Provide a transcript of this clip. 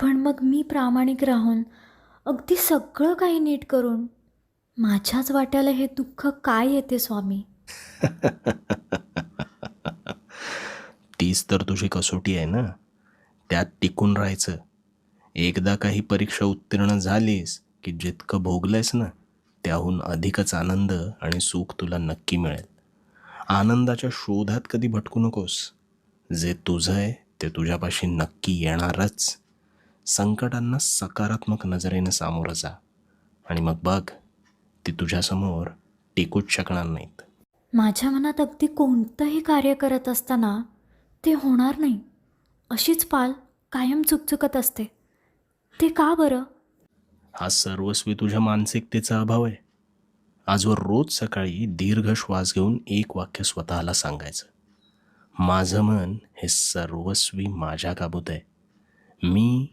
पण मग मी प्रामाणिक राहून अगदी सगळं काही नीट करून माझ्याच वाट्याला हे दुःख काय येते स्वामी? तीच तर तुझी कसोटी आहे ना. त्यात टिकून राहायचं. एकदा काही परीक्षा उत्तीर्ण झालीस की जितकं भोगलंयस ना, त्याहून अधिकच आनंद आणि सुख तुला नक्की मिळेल. आनंदाच्या शोधात कधी भटकू नकोस. जे तुझं आहे ते तुझ्यापाशी नक्की येणारच. संकटांना सकारात्मक नजरेने सामोरं जा आणि मग बघ, ती तुझ्यासमोर टिकूच शकणार नाहीत. माझ्या मनात अगदी कोणतंही कार्य करत असताना ते होणार नाही अशीच पाल कायम चुकचुकत असते. ते का बरं? हा सर्वस्वी तुझ्या मानसिकतेचा अभाव आहे. आजवर रोज सकाळी दीर्घ श्वास घेऊन एक वाक्य स्वतःला सांगायचं. माझं मन हे सर्वस्वी माझ्या काबूत आहे. मी